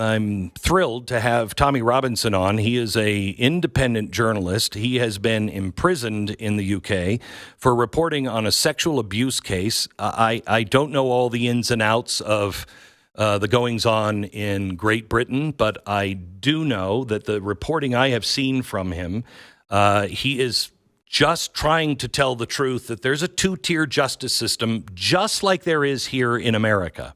I'm thrilled to have Tommy Robinson on. He is a independent journalist. He has been imprisoned in the UK for reporting on a sexual abuse case. I don't know all the ins and outs of the goings-on in Great Britain, but I do know that the reporting I have seen from him, he is just trying to tell the truth that there's a two-tier justice system, just like there is here in America.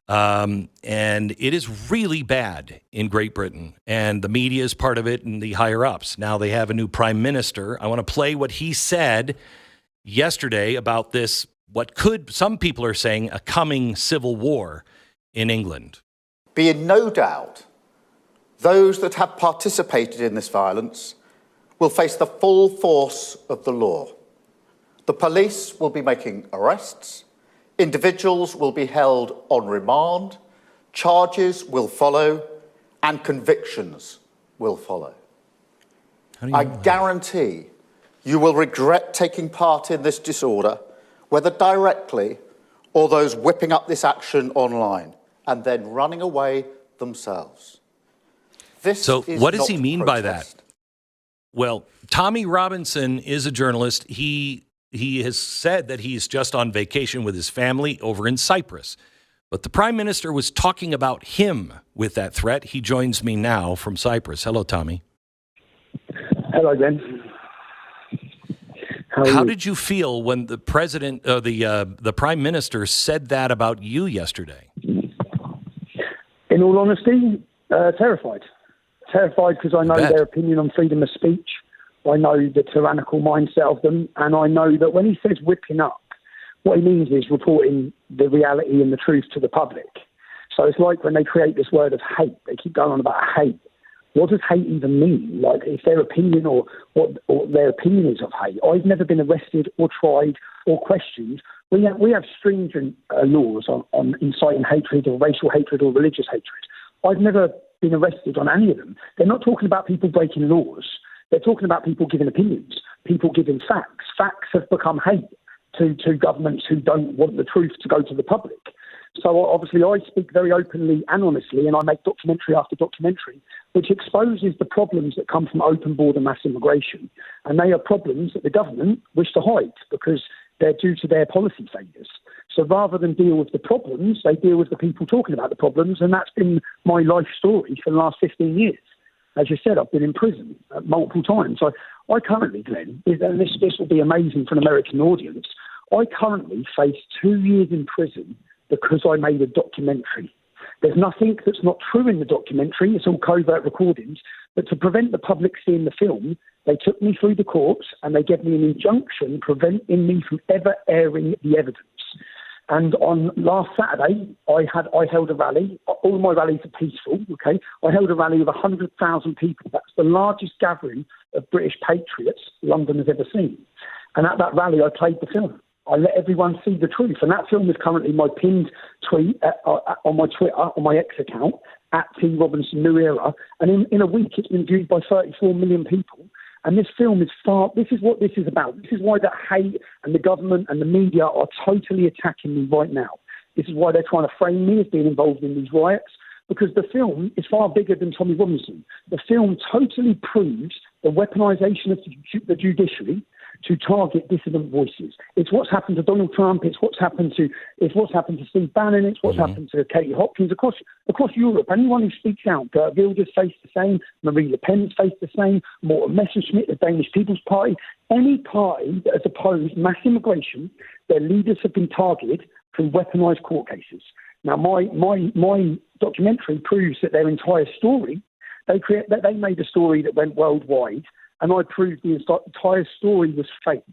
And it is really bad in Great Britain, and the media is part of it and the higher-ups. Now they have a new prime minister. I want to play what he said yesterday about this, what could, some people are saying, a coming civil war in England. Be in no doubt, those that have participated in this violence will face the full force of the law. The police will be making arrests. Individuals will be held on remand, charges will follow, and convictions will follow. I guarantee you will regret taking part in this disorder, whether directly or those whipping up this action online and then running away themselves. So what does he mean by that? Well, Tommy Robinson is a journalist. He has said that he's just on vacation with his family over in Cyprus. But the Prime Minister was talking about him with that threat. He joins me now from Cyprus. Hello, Tommy. Hello, Ben. How did you feel when the president, the Prime Minister said that about you yesterday? In all honesty, terrified. Terrified because I know their opinion on freedom of speech. I know the tyrannical mindset of them, and I know that when he says whipping up, what he means is reporting the reality and the truth to the public. So it's like when they create this word of hate, they keep going on about hate. What does hate even mean? Like, it's their opinion or what their opinion is of hate. I've never been arrested or tried or questioned. We have stringent laws on inciting hatred or racial hatred or religious hatred. I've never been arrested on any of them. They're not talking about people breaking laws. They're talking about people giving opinions, people giving facts. Facts have become hate to governments who don't want the truth to go to the public. So obviously I speak very openly and honestly, and I make documentary after documentary, which exposes the problems that come from open border mass immigration. And they are problems that the government wish to hide because they're due to their policy failures. So rather than deal with the problems, they deal with the people talking about the problems. And that's been my life story for the last 15 years. As you said, I've been in prison multiple times. I currently, Glenn, and this will be amazing for an American audience, I currently face 2 years in prison because I made a documentary. There's nothing that's not true in the documentary. It's all covert recordings. But to prevent the public seeing the film, they took me through the courts and they gave me an injunction preventing me from ever airing the evidence. And on last Saturday, I held a rally. All my rallies are peaceful, okay? I held a rally of 100,000 people. That's the largest gathering of British patriots London has ever seen. And at that rally, I played the film. I let everyone see the truth. And that film is currently my pinned tweet on my Twitter, on my X account, at T Robinson New Era. And in a week, it's been viewed by 34 million people. And this film is this is what this is about. This is why that hate and the government and the media are totally attacking me right now. This is why they're trying to frame me as being involved in these riots, because the film is far bigger than Tommy Robinson. The film totally proves the weaponization of the judiciary to target dissident voices. It's what's happened to Donald Trump. It's what's happened to Steve Bannon. It's what's happened to Katie Hopkins across Europe. Anyone who speaks out, Gert Wilders faced the same. Marie Le Pen's faced the same. Morten Messerschmidt, the Danish People's Party. Any party that has opposed mass immigration, their leaders have been targeted through weaponized court cases. Now, my documentary proves that their entire story, they made a story that went worldwide. And I proved the entire story was fake.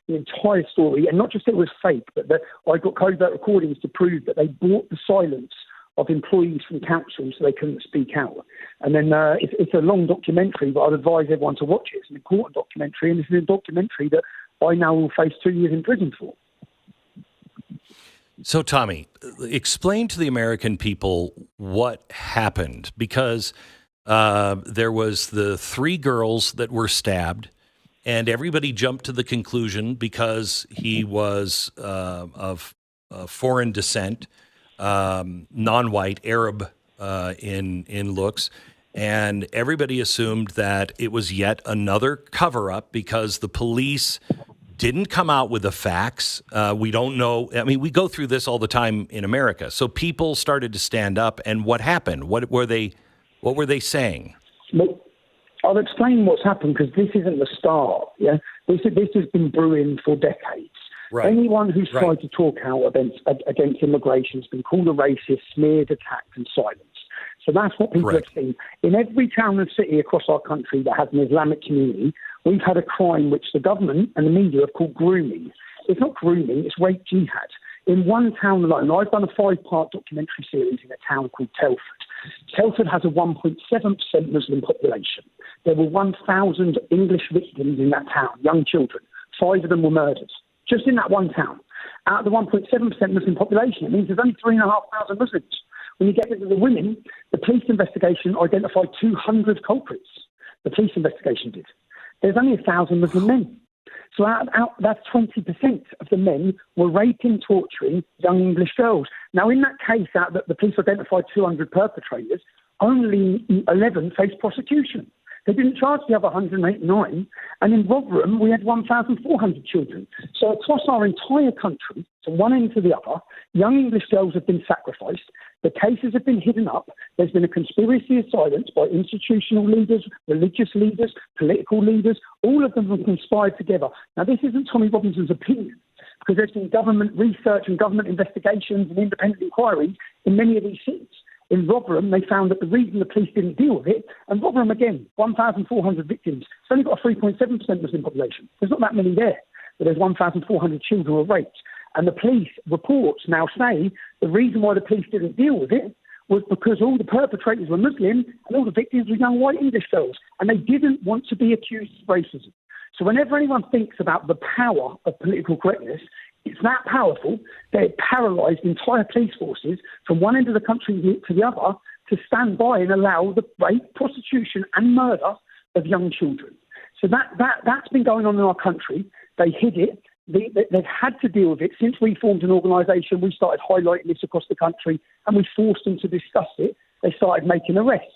The entire story, and not just it was fake, but that I got covert recordings to prove that they bought the silence of employees from councils so they couldn't speak out. And then it's a long documentary, but I'd advise everyone to watch it. It's an important documentary, and this is a documentary that I now will face 2 years in prison for. So, Tommy, explain to the American people what happened, because there was the 3 girls that were stabbed, and everybody jumped to the conclusion because he was of foreign descent, non-white, Arab in looks. And everybody assumed that it was yet another cover-up because the police didn't come out with the facts. We don't know. I mean, we go through this all the time in America. So people started to stand up. And what happened? What were they saying? Look, I'll explain what's happened because this isn't the start. Yeah, this has been brewing for decades. Right. Anyone who's tried to talk out against immigration has been called a racist, smeared, attacked, and silenced. So that's what people have seen. In every town and city across our country that has an Islamic community, we've had a crime which the government and the media have called grooming. It's not grooming, it's rape jihad. In one town alone, I've done a 5-part documentary series in a town called Telford. Telford has a 1.7% Muslim population. There were 1,000 English victims in that town, young children. 5 of them were murdered, just in that one town. Out of the 1.7% Muslim population, it means there's only 3,500 Muslims. When you get into the women, the police investigation identified 200 culprits. The police investigation did. There's only 1,000 Muslim men. So that's 20% of the men were raping, torturing young English girls. Now, in that case, the police identified 200 perpetrators, only 11 faced prosecution. They didn't charge the other 189. And in Rotherham, we had 1,400 children. So across our entire country, from one end to the other, young English girls have been sacrificed. The cases have been hidden up. There's been a conspiracy of silence by institutional leaders, religious leaders, political leaders. All of them have conspired together. Now, this isn't Tommy Robinson's opinion, because there's been government research and government investigations and independent inquiries in many of these cities. In Rotherham, they found that the reason the police didn't deal with it, and Rotherham, again, 1,400 victims, it's only got a 3.7% Muslim population. There's not that many there, but there's 1,400 children who were raped. And the police reports now say the reason why the police didn't deal with it was because all the perpetrators were Muslim and all the victims were young white English girls, and they didn't want to be accused of racism. So whenever anyone thinks about the power of political correctness, it's that powerful that it paralysed entire police forces from one end of the country to the other to stand by and allow the rape, prostitution and murder of young children. So that's been going on in our country. They hid it. They've had to deal with it. Since we formed an organisation, we started highlighting this across the country and we forced them to discuss it. They started making arrests.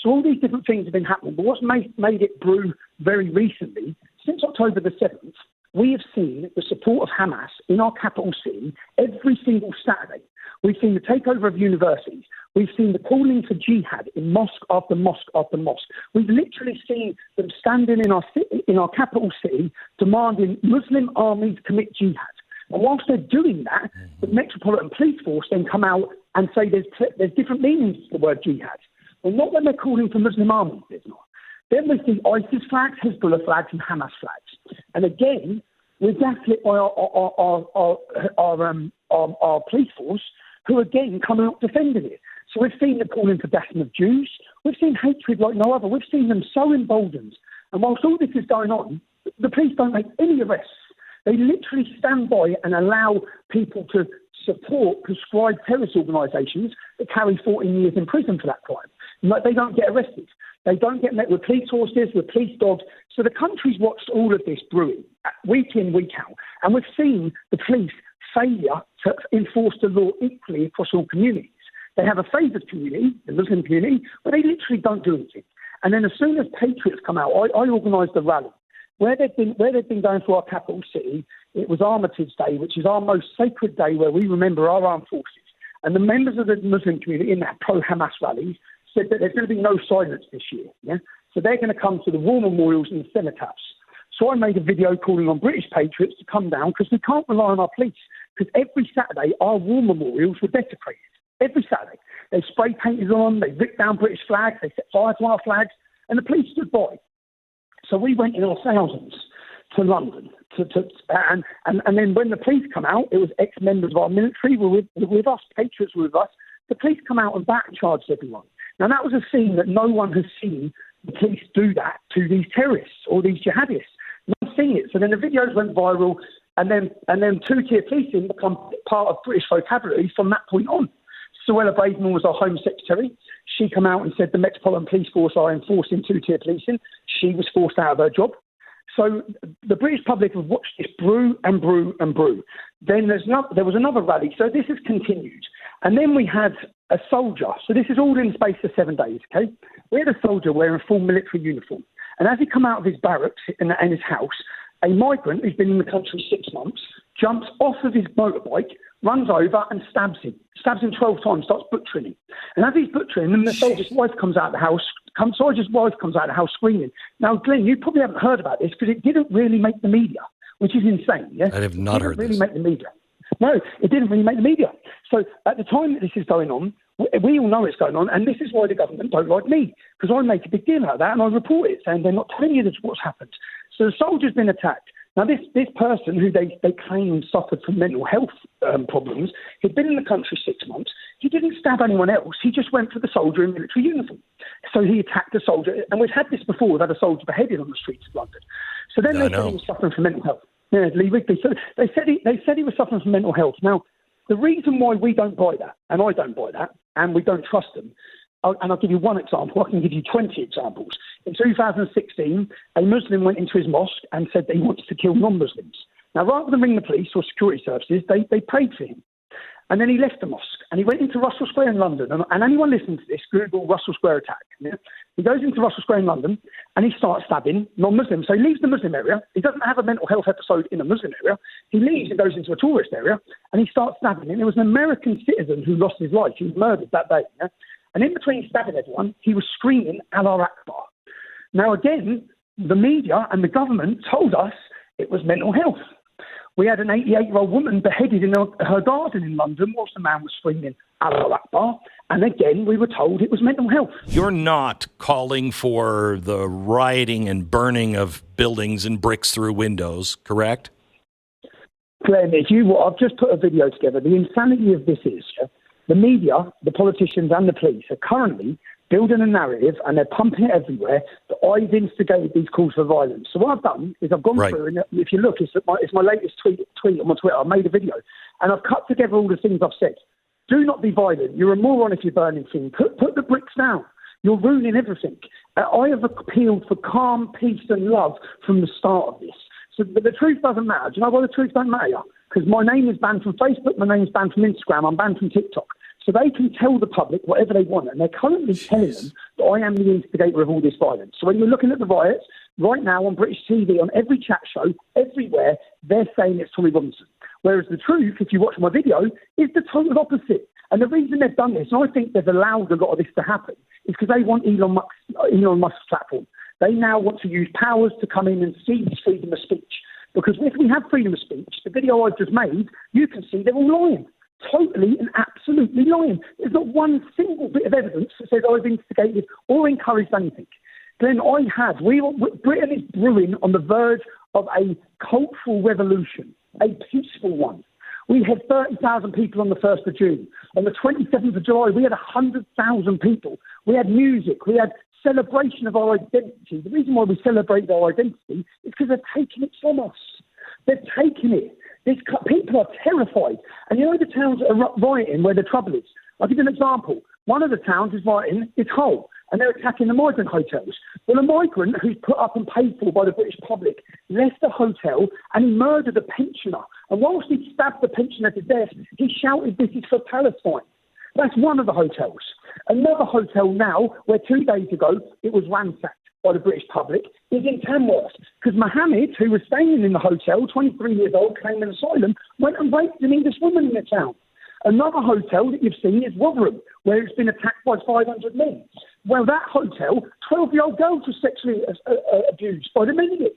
So all these different things have been happening. But what's made it brew very recently, since October the 7th, we have seen the support of Hamas in our capital city every single Saturday. We've seen the takeover of universities. We've seen the calling for jihad in mosque after mosque after mosque. We've literally seen them standing in our capital city demanding Muslim armies commit jihad. And whilst they're doing that, the Metropolitan Police Force then come out and say there's different meanings to the word jihad. Well, not when they're calling for Muslim armies, there's not. Then we see ISIS flags, Hezbollah flags, and Hamas flags. And again, we're gaslit by our police force, who again come out defending it. So we've seen them calling for bashing of Jews. We've seen hatred like no other. We've seen them so emboldened. And whilst all this is going on, the police don't make any arrests. They literally stand by and allow people to support prescribed terrorist organisations that carry 14 years in prison for that crime. They don't get arrested. They don't get met with police horses, with police dogs. So the country's watched all of this brewing week in, week out. And we've seen the police failure to enforce the law equally across all communities. They have a favoured community, the Muslim community, but they literally don't do anything. And then as soon as Patriots come out, I organised a rally. Where they've been going through our capital city, it was Armitage Day, which is our most sacred day where we remember our armed forces. And the members of the Muslim community in that pro-Hamas rally said that there's going to be no silence this year. Yeah? So they're going to come to the war memorials and the cenotaphs. So I made a video calling on British patriots to come down because we can't rely on our police. Because every Saturday, our war memorials were desecrated. Every Saturday. They spray painted on, they ripped down British flags, they set fire to our flags, and the police stood by. So we went in our thousands to London. And then when the police come out, it was ex-members of our military were with us, patriots were with us. The police come out and back charged everyone. Now, that was a scene that no one has seen the police do that to these terrorists or these jihadists. No one's seen it. So then the videos went viral, and then two-tier policing become part of British vocabulary from that point on. Suella Braverman was our Home Secretary. She came out and said the Metropolitan Police Force are enforcing two-tier policing. She was forced out of her job. So the British public have watched this brew and brew and brew. Then there was another rally. So this has continued. And then we had a soldier, so this is all in the space of 7 days, okay? We had a soldier wearing full military uniform. And as he come out of his barracks in his house, a migrant who's been in the country 6 months jumps off of his motorbike, runs over and stabs him 12 times, starts butchering him. And as he's butchering him, the soldier's wife comes out of the house, screaming. Now, Glenn, you probably haven't heard about this because it didn't really make the media, which is insane, yeah? I have not heard this. It didn't really make the media. No, it didn't really make the media. So at the time that this is going on, we all know it's going on, and this is why the government don't like me, because I make a big deal out of that, and I report it, saying they're not telling you what's happened. So the soldier's been attacked. Now, this person who they claim suffered from mental health problems, he'd been in the country 6 months. He didn't stab anyone else. He just went for the soldier in military uniform. So he attacked the soldier, and we've had this before. We've had a soldier beheaded on the streets of London. So then they said he was suffering from mental health. Yeah, Lee Rigby. So they said he was suffering from mental health. Now, the reason why we don't buy that, and I don't buy that, and we don't trust them, and I'll give you one example. I can give you 20 examples. In 2016, a Muslim went into his mosque and said that he wants to kill non-Muslims. Now, rather than ring the police or security services, they prayed for him. And then he left the mosque and he went into Russell Square in London. And anyone listening to this, Google Russell Square attack. Yeah? He goes into Russell Square in London and he starts stabbing non-Muslims. So he leaves the Muslim area. He doesn't have a mental health episode in a Muslim area. He leaves and goes into a tourist area and he starts stabbing. And there was an American citizen who lost his life. He was murdered that day. Yeah? And in between stabbing everyone, he was screaming, Allah Akbar. Now, again, the media and the government told us it was mental health. We had an 88-year-old woman beheaded in her garden in London whilst the man was screaming, Allah Akbar. And again, we were told it was mental health. You're not calling for the rioting and burning of buildings and bricks through windows, correct? Glenn, I've just put a video together. The insanity of this is the media, the politicians and the police are currently building a narrative and they're pumping it everywhere that I've instigated these calls for violence. So what I've done is I've gone through, and if you look, it's my latest tweet on my Twitter. I made a video and I've cut together all the things I've said. Do not be violent. You're a moron if you're burning things. Put the bricks down. You're ruining everything. I have appealed for calm, peace and love from the start of this. So the truth doesn't matter. Do you know why the truth don't matter? Because my name is banned from Facebook, my name is banned from Instagram, I'm banned from TikTok. So they can tell the public whatever they want, and they're currently telling them that I am the instigator of all this violence. So when you're looking at the riots, right now on British TV, on every chat show, everywhere, they're saying it's Tommy Robinson. Whereas the truth, if you watch my video, is the total opposite. And the reason they've done this, and I think they've allowed a lot of this to happen, is because they want Elon Musk's platform. They now want to use powers to come in and seize freedom of speech. Because if we have freedom of speech, the video I've just made, you can see they're all lying. Totally and absolutely lying. There's not one single bit of evidence that says I've instigated or encouraged anything. Then Britain is brewing on the verge of a cultural revolution, a peaceful one. We had 30,000 people on the 1st of June. On the 27th of July, we had 100,000 people. We had music. We had celebration of our identity. The reason why we celebrate our identity is because they're taking it from us. They're taking it. People are terrified. And you know the towns that are rioting where the trouble is? I'll give you an example. One of the towns is rioting is Hull, and they're attacking the migrant hotels. Well, a migrant who's put up and paid for by the British public left the hotel and he murdered a pensioner. And whilst he stabbed the pensioner to death, he shouted, "This is for Palestine." That's one of the hotels. Another hotel now, where 2 days ago it was ransacked by the British public, is in Tamworth. Because Mohammed, who was staying in the hotel, 23 years old, claiming asylum, went and raped an English woman in the town. Another hotel that you've seen is Rotherham, where it's been attacked by 500 men. Well, that hotel, 12-year-old girls were sexually abused by the men in it.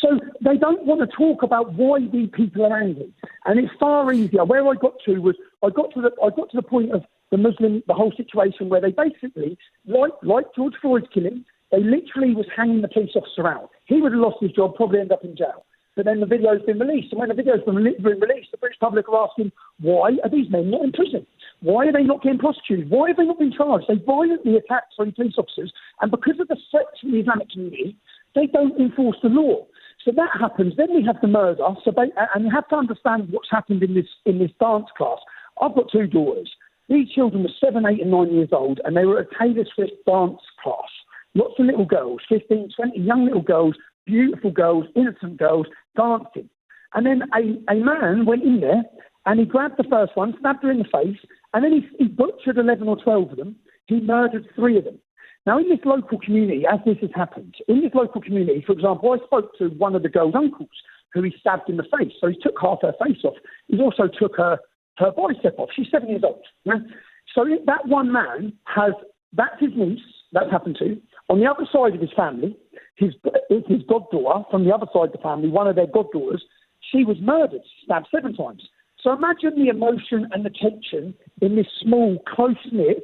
So they don't want to talk about why these people are angry. And it's far easier. Where I got to was, I got to the point of the whole situation where they basically, like George Floyd's killing, they literally was hanging the police officer out. He would have lost his job, probably end up in jail. But then the video's been released. And when the video's been released, the British public are asking, why are these men not in prison? Why are they not getting prosecuted? Why have they not been charged? They violently attacked 3 police officers. And because of the threats from the Islamic community, they don't enforce the law. So that happens. Then we have the murder. And you have to understand what's happened in this dance class. I've got 2 daughters. These children were 7, 8 and 9 years old, and they were at a Taylor Swift dance class. Lots of little girls, 15, 20 young little girls, beautiful girls, innocent girls, dancing. And then a man went in there and he grabbed the first one, stabbed her in the face, And then he butchered 11 or 12 of them. He murdered 3 of them. Now, in this local community, as this has happened, in this local community, for example, I spoke to one of the girl's uncles who he stabbed in the face. So he took half her face off. He also took her bicep off. She's 7 years old. Yeah? So that one man that's his niece, that's happened to. On the other side of his family, his goddaughter, from the other side of the family, one of their goddaughters, she was murdered, stabbed 7 times. So imagine the emotion and the tension in this small, close-knit,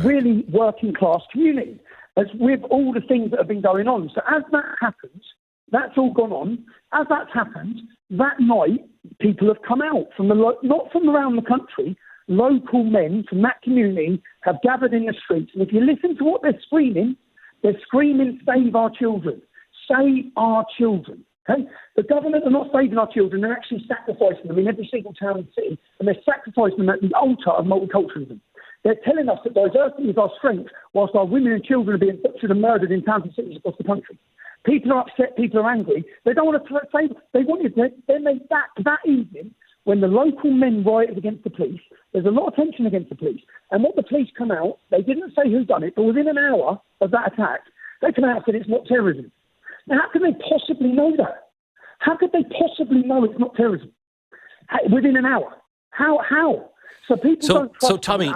really working-class community, as with all the things that have been going on. So as that happens, that's all gone on. As that's happened, that night, people have come out from not from around the country. Local men from that community have gathered in the streets. And if you listen to what they're screaming, save our children. Save our children. Okay? The government are not saving our children. They're actually sacrificing them in every single town and city. And they're sacrificing them at the altar of multiculturalism. They're telling us that diversity is our strength, whilst our women and children are being butchered and murdered in towns and cities across the country. People are upset. People are angry. They don't want to say. They wanted. They made that evening when the local men rioted against the police. There's a lot of tension against the police, and what the police come out, they didn't say who done it, but within an hour of that attack, they come out and said it's not terrorism. Now, how could they possibly know that? How could they possibly know it's not terrorism within an hour? How? So people don't trust. So Tommy,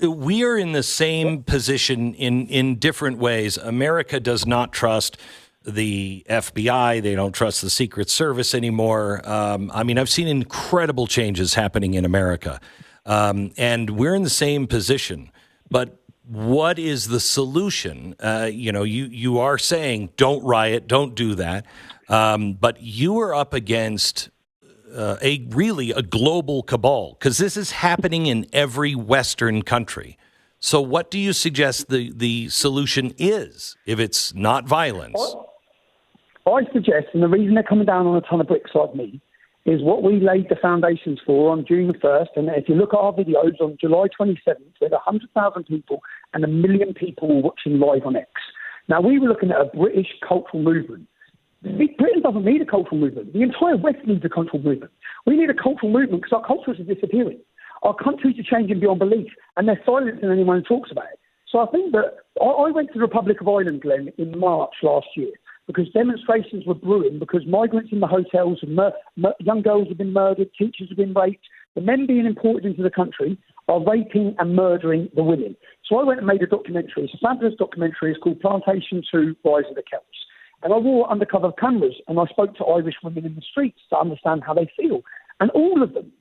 we are in the same position in different ways. America does not trust the FBI. They don't trust the Secret Service anymore. I've seen incredible changes happening in America, and we're in the same position. But what is the solution? You are saying don't riot, don't do that, but you are up against a global cabal, because this is happening in every Western country. So what do you suggest the solution is if it's not violence? I suggest, and the reason they're coming down on a ton of bricks like me, is what we laid the foundations for on June the 1st. And if you look at our videos on July 27th, we had 100,000 people and 1 million people were watching live on X. Now, we were looking at a British cultural movement. Britain doesn't need a cultural movement. The entire West needs a cultural movement. We need a cultural movement because our cultures are disappearing. Our countries are changing beyond belief, and they're silencing anyone who talks about it. So I think that I went to the Republic of Ireland, Glenn, in March last year because demonstrations were brewing because migrants in the hotels, young girls have been murdered, teachers have been raped. The men being imported into the country are raping and murdering the women. So I went and made a documentary. It's a fabulous documentary. It's called Plantation to Rise of the Celts. And I wore undercover cameras and I spoke to Irish women in the streets to understand how they feel. And all of them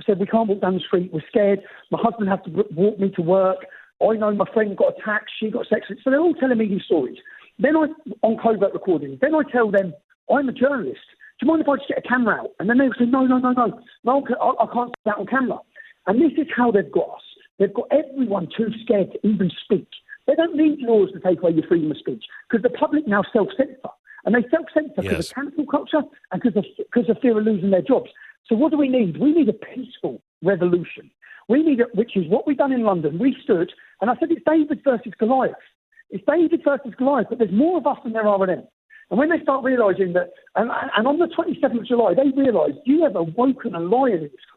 said, we can't walk down the street, we're scared, my husband has to walk me to work, I know my friend got attacked, she got sexually. So they're all telling me these stories. Then on covert recordings, then I tell them, I'm a journalist. Do you mind if I just get a camera out? And then they'll say, no, I can't see that on camera. And this is how they've got us. They've got everyone too scared to even speak. They don't need laws to take away your freedom of speech because the public now self-censor. And they self-censor because of cancel culture and because of fear of losing their jobs. So what do we need? We need a peaceful revolution. We need it, which is what we've done in London. We stood, and I said it's David versus Goliath. It's David versus Goliath, but there's more of us than there are of them. And when they start realising that, and on the 27th of July, they realised you have awoken a lion in this country.